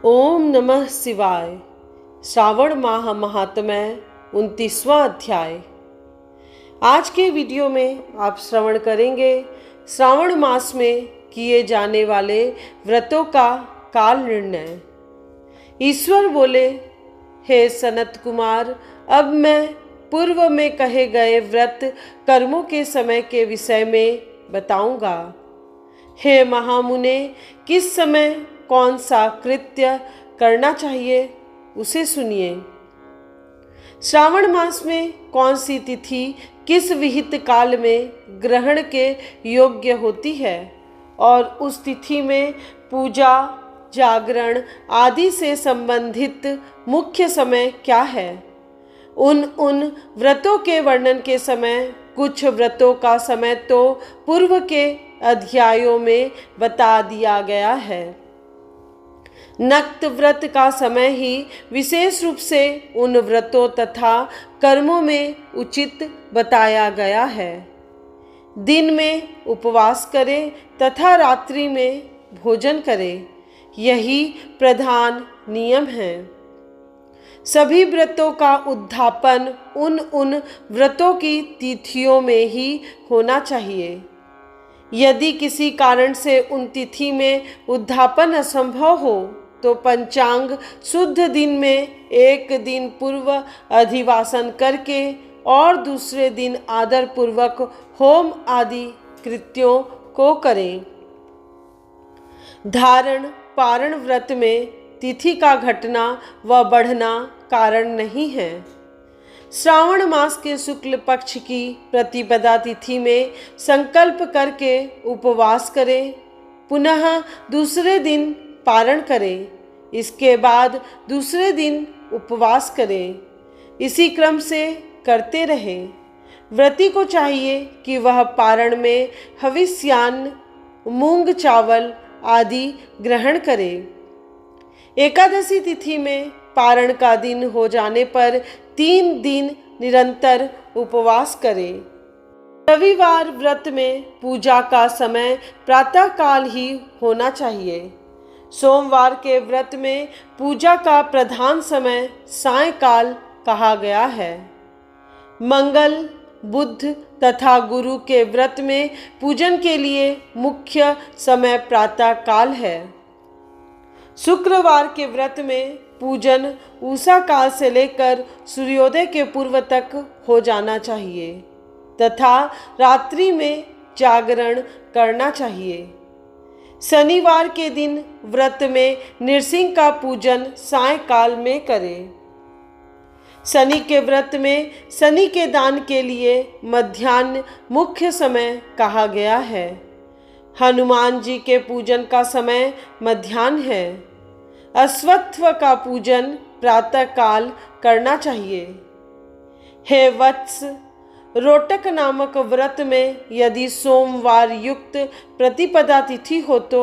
ओम नमः शिवाय। श्रावण माह महात्म्य 29वां अध्याय। आज के वीडियो में आप श्रवण करेंगे श्रावण मास में किए जाने वाले व्रतों का काल निर्णय। ईश्वर बोले, हे सनत कुमार, अब मैं पूर्व में कहे गए व्रत कर्मों के समय के विषय में बताऊंगा। हे महामुने, किस समय कौन सा कृत्य करना चाहिए उसे सुनिए। श्रावण मास में कौन सी तिथि किस विहित काल में ग्रहण के योग्य होती है और उस तिथि में पूजा, जागरण आदि से संबंधित मुख्य समय क्या है। उन व्रतों के वर्णन के समय कुछ व्रतों का समय तो पूर्व के अध्यायों में बता दिया गया है। नक्त व्रत का समय ही विशेष रूप से उन व्रतों तथा कर्मों में उचित बताया गया है। दिन में उपवास करें तथा रात्रि में भोजन करें, यही प्रधान नियम है। सभी व्रतों का उद्यापन उन व्रतों की तिथियों में ही होना चाहिए। यदि किसी कारण से उन तिथि में उद्यापन असंभव हो तो पंचांग शुद्ध दिन में एक दिन पूर्व अधिवासन करके और दूसरे दिन आदर पूर्वक होम आदि कृत्यों को करें। धारण पारण व्रत में तिथि का घटना व बढ़ना कारण नहीं है। श्रावण मास के शुक्ल पक्ष की प्रतिपदा तिथि में संकल्प करके उपवास करें, पुनः दूसरे दिन पारण करें, इसके बाद दूसरे दिन उपवास करें। इसी क्रम से करते रहें। व्रती को चाहिए कि वह पारण में हविष्यान्न, मूंग चावल आदि ग्रहण करे। एकादशी तिथि में पारण का दिन हो जाने पर 3 दिन निरंतर उपवास करें। रविवार व्रत में पूजा का समय प्रातः काल ही होना चाहिए। सोमवार के व्रत में पूजा का प्रधान समय सायंकाल कहा गया है। मंगल, बुध तथा गुरु के व्रत में पूजन के लिए मुख्य समय प्रातः काल है। शुक्रवार के व्रत में पूजन उषा काल से लेकर सूर्योदय के पूर्व तक हो जाना चाहिए तथा रात्रि में जागरण करना चाहिए। शनिवार के दिन व्रत में नृसिंह का पूजन सायंकाल में करें। शनि के व्रत में शनि के दान के लिए मध्याह्न मुख्य समय कहा गया है। हनुमान जी के पूजन का समय मध्याह्न है। अश्वत्थ का पूजन प्रातः काल करना चाहिए। हे वत्स, रोटक नामक व्रत में यदि सोमवार युक्त प्रतिपदा तिथि हो तो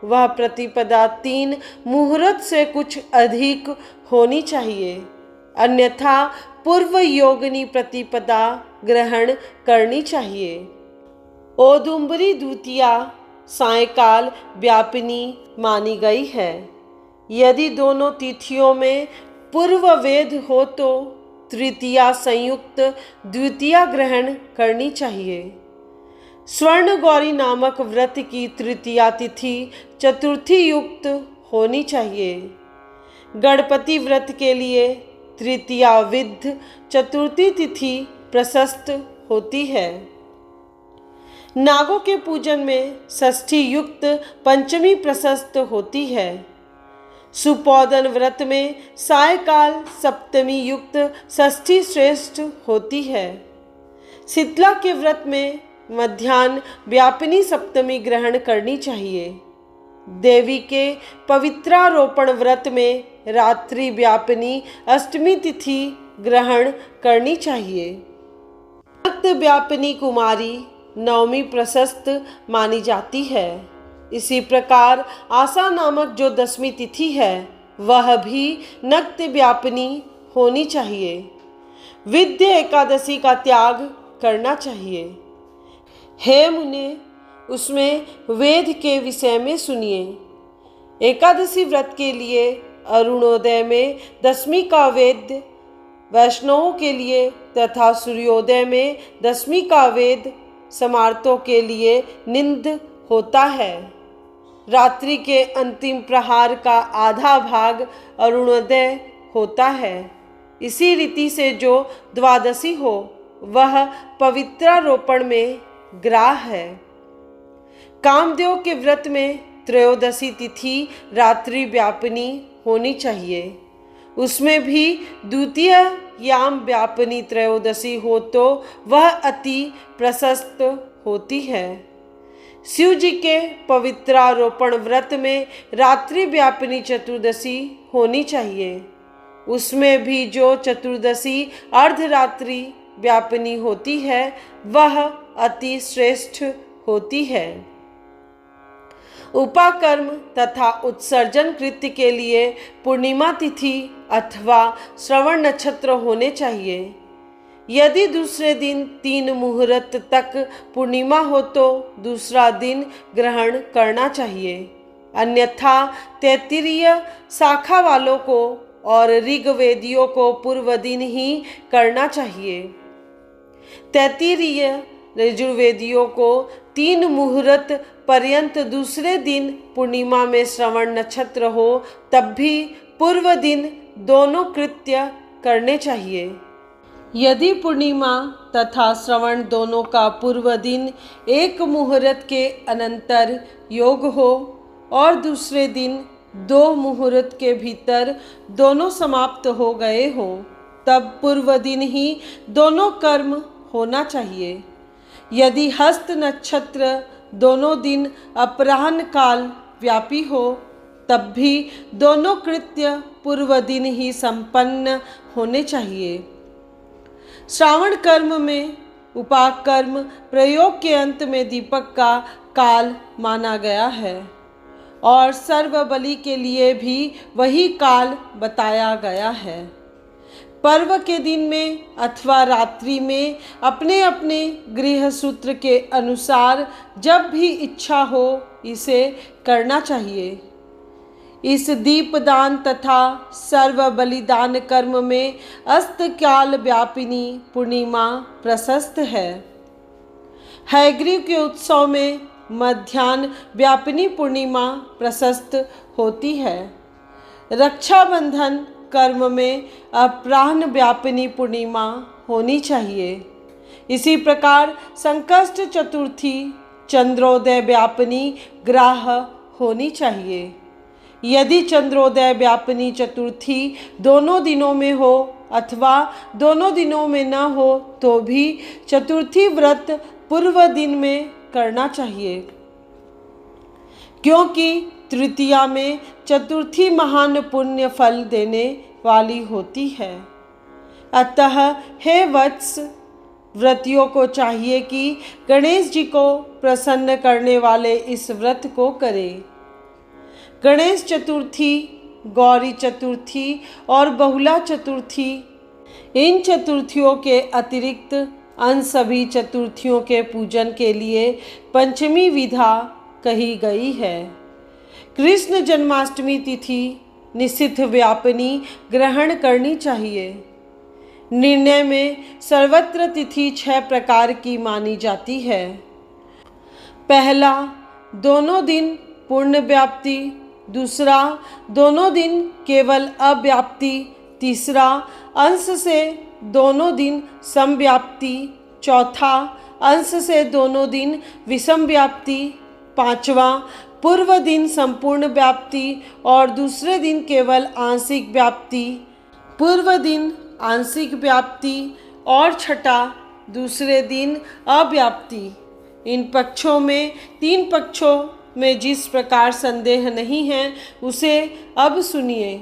वह प्रतिपदा 3 मुहूर्त से कुछ अधिक होनी चाहिए, अन्यथा पूर्व योगिनी प्रतिपदा ग्रहण करनी चाहिए। औदुंबरी द्वितीया सायंकाल व्यापिनी मानी गई है। यदि दोनों तिथियों में पूर्व वेद हो तो तृतीया संयुक्त द्वितीया ग्रहण करनी चाहिए। स्वर्ण गौरी नामक व्रत की तृतीया तिथि चतुर्थी युक्त होनी चाहिए। गणपति व्रत के लिए तृतीया विद्ध चतुर्थी तिथि प्रशस्त होती है। नागों के पूजन में षष्ठी युक्त पंचमी प्रशस्त होती है। सुपोदन व्रत में सायकाल सप्तमी युक्त षष्ठी श्रेष्ठ होती है। शीतला के व्रत में मध्याह्न व्यापिनी सप्तमी ग्रहण करनी चाहिए। देवी के पवित्रारोपण व्रत में रात्रि व्यापिनी अष्टमी तिथि ग्रहण करनी चाहिए। भक्त व्यापिनी कुमारी नवमी प्रशस्त मानी जाती है। इसी प्रकार आशा नामक जो 10वीं तिथि है वह भी नक्त व्यापिनी होनी चाहिए। विद्य एकादशी का त्याग करना चाहिए। हे मुने, उसमें वेद के विषय में सुनिए। एकादशी व्रत के लिए अरुणोदय में दशमी का वेद, वैष्णवों के लिए तथा सूर्योदय में दशमी का वेद समार्तों के लिए निंद होता है। रात्रि के अंतिम प्रहार का आधा भाग अरुणोदय होता है। इसी रीति से जो द्वादशी हो वह पवित्रारोपण में ग्राह है। कामदेव के व्रत में त्रयोदशी तिथि रात्रि व्यापिनी होनी चाहिए। उसमें भी द्वितीय याम व्यापिनी त्रयोदशी हो तो वह अति प्रशस्त होती है। शिव जी के पवित्रारोपण व्रत में रात्रि व्यापिनी चतुर्दशी होनी चाहिए। उसमें भी जो चतुर्दशी अर्धरात्रि व्यापिनी होती है वह अति श्रेष्ठ होती है। उपाकर्म तथा उत्सर्जन कृत्य के लिए पूर्णिमा तिथि अथवा श्रवण नक्षत्र होने चाहिए। यदि दूसरे दिन 3 मुहूर्त तक पूर्णिमा हो तो दूसरा दिन ग्रहण करना चाहिए, अन्यथा तैत्तिरीय शाखा वालों को और ऋग्वेदियों को पूर्व दिन ही करना चाहिए। तैत्तिरीय यजुर्वेदियों को 3 मुहूर्त पर्यंत दूसरे दिन पूर्णिमा में श्रवण नक्षत्र हो तब भी पूर्व दिन दोनों कृत्य करने चाहिए। यदि पूर्णिमा तथा श्रवण दोनों का पूर्व दिन 1 मुहूर्त के अनंतर योग हो और दूसरे दिन 2 मुहूर्त के भीतर दोनों समाप्त हो गए हो तब पूर्व दिन ही दोनों कर्म होना चाहिए। यदि हस्त नक्षत्र दोनों दिन अपराह्न काल व्यापी हो तब भी दोनों कृत्य पूर्व दिन ही संपन्न होने चाहिए। श्रावण कर्म में उपाकर्म प्रयोग के अंत में दीपक का काल माना गया है और सर्व बलि के लिए भी वही काल बताया गया है। पर्व के दिन में अथवा रात्रि में अपने अपने गृह सूत्र के अनुसार जब भी इच्छा हो इसे करना चाहिए। इस दीपदान तथा सर्व बलिदान कर्म में अस्तकाल व्यापिनी पूर्णिमा प्रशस्त है। हयग्रीव के उत्सव में मध्याह्न व्यापिनी पूर्णिमा प्रशस्त होती है। रक्षाबंधन कर्म में अपराह्न व्यापिनी पूर्णिमा होनी चाहिए। इसी प्रकार संकष्ट चतुर्थी चंद्रोदय व्यापिनी ग्राह होनी चाहिए। यदि चंद्रोदय व्यापिनी चतुर्थी दोनों दिनों में हो अथवा दोनों दिनों में न हो तो भी चतुर्थी व्रत पूर्व दिन में करना चाहिए, क्योंकि तृतीया में चतुर्थी महान पुण्य फल देने वाली होती है। अतः हे वत्स, व्रतियों को चाहिए कि गणेश जी को प्रसन्न करने वाले इस व्रत को करें। गणेश चतुर्थी, गौरी चतुर्थी और बहुला चतुर्थी, इन चतुर्थियों के अतिरिक्त अन्य सभी चतुर्थियों के पूजन के लिए पंचमी विधा कही गई है। कृष्ण जन्माष्टमी तिथि निषिद्ध व्यापिनी ग्रहण करनी चाहिए। निर्णय में सर्वत्र तिथि 6 प्रकार की मानी जाती है। पहला, दोनों दिन पूर्ण व्याप्ति। दूसरा, दोनों दिन केवल अव्याप्ति। तीसरा, अंश से दोनों दिन समव्याप्ति। चौथा, अंश से दोनों दिन विषम व्याप्ति। पांचवा, पूर्व दिन संपूर्ण व्याप्ति और दूसरे दिन केवल आंशिक व्याप्ति। पूर्व दिन आंशिक व्याप्ति और छठा, दूसरे दिन अव्याप्ति। इन पक्षों में 3 पक्षों में जिस प्रकार संदेह नहीं है उसे अब सुनिए।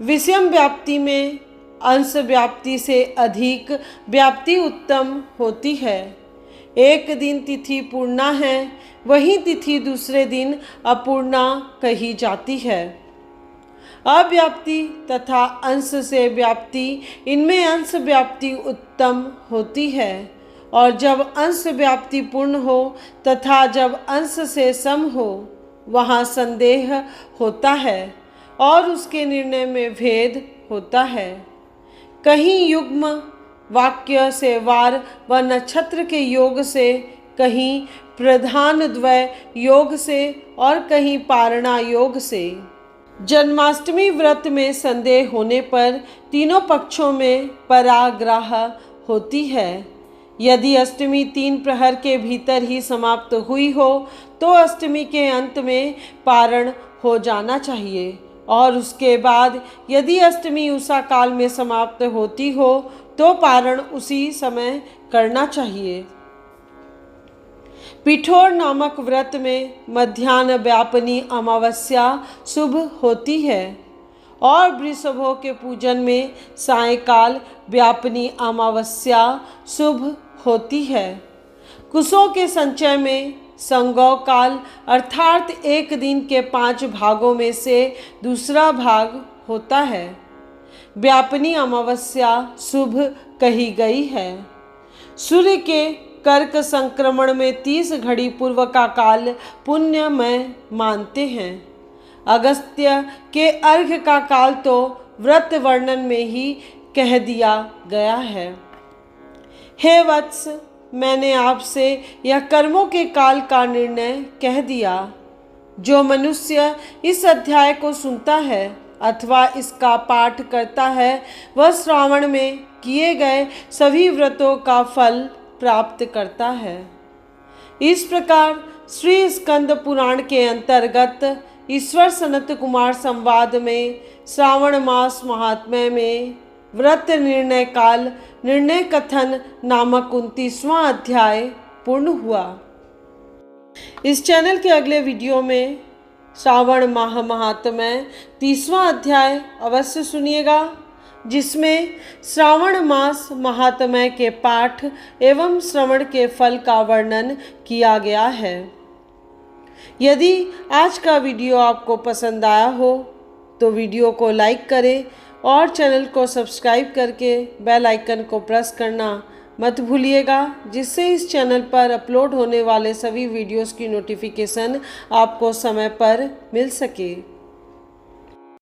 विषम व्याप्ति में अंश व्याप्ति से अधिक व्याप्ति उत्तम होती है। एक दिन तिथि पूर्णा है, वही तिथि दूसरे दिन अपूर्णा कही जाती है। अव्याप्ति तथा अंश से व्याप्ति, इनमें अंश व्याप्ति उत्तम होती है और जब अंश व्याप्ति पूर्ण हो तथा जब अंश से सम हो वहाँ संदेह होता है और उसके निर्णय में भेद होता है। कहीं युग्म वाक्य से वार व नक्षत्र के योग से, कहीं प्रधान द्वय योग से और कहीं पारणा योग से। जन्माष्टमी व्रत में संदेह होने पर तीनों पक्षों में पराग्राह होती है। यदि अष्टमी 3 प्रहर के भीतर ही समाप्त हुई हो तो अष्टमी के अंत में पारण हो जाना चाहिए, और उसके बाद यदि अष्टमी उषा काल में समाप्त होती हो तो पारण उसी समय करना चाहिए। पिठोर नामक व्रत में मध्याह्न व्यापिनी अमावस्या शुभ होती है और वृषभों के पूजन में सायंकाल व्यापिनी अमावस्या शुभ होती है। कुशों के संचय में संगौ काल अर्थात एक दिन के 5 भागों में से दूसरा भाग होता है। व्यापिनी अमावस्या शुभ कही गई है। सूर्य के कर्क संक्रमण में 30 घड़ी पूर्व का काल पुण्यमय मानते हैं। अगस्त्य के अर्घ्य का काल तो व्रत वर्णन में ही कह दिया गया है। हे वत्स, मैंने आपसे यह कर्मों के काल का निर्णय कह दिया। जो मनुष्य इस अध्याय को सुनता है अथवा इसका पाठ करता है वह श्रावण में किए गए सभी व्रतों का फल प्राप्त करता है। इस प्रकार श्री स्कंद पुराण के अंतर्गत ईश्वर सनत कुमार संवाद में श्रावण मास महात्म्य में व्रत निर्णय काल निर्णय कथन नामक 29वां अध्याय पूर्ण हुआ। इस चैनल के अगले वीडियो में श्रावण माह महात्म्य 30वां अध्याय अवश्य सुनिएगा, जिसमें श्रावण मास महात्म्य के पाठ एवं श्रवण के फल का वर्णन किया गया है। यदि आज का वीडियो आपको पसंद आया हो तो वीडियो को लाइक करें और चैनल को सब्सक्राइब करके बेल आइकन को प्रेस करना मत भूलिएगा, जिससे इस चैनल पर अपलोड होने वाले सभी वीडियोस की नोटिफिकेशन आपको समय पर मिल सके।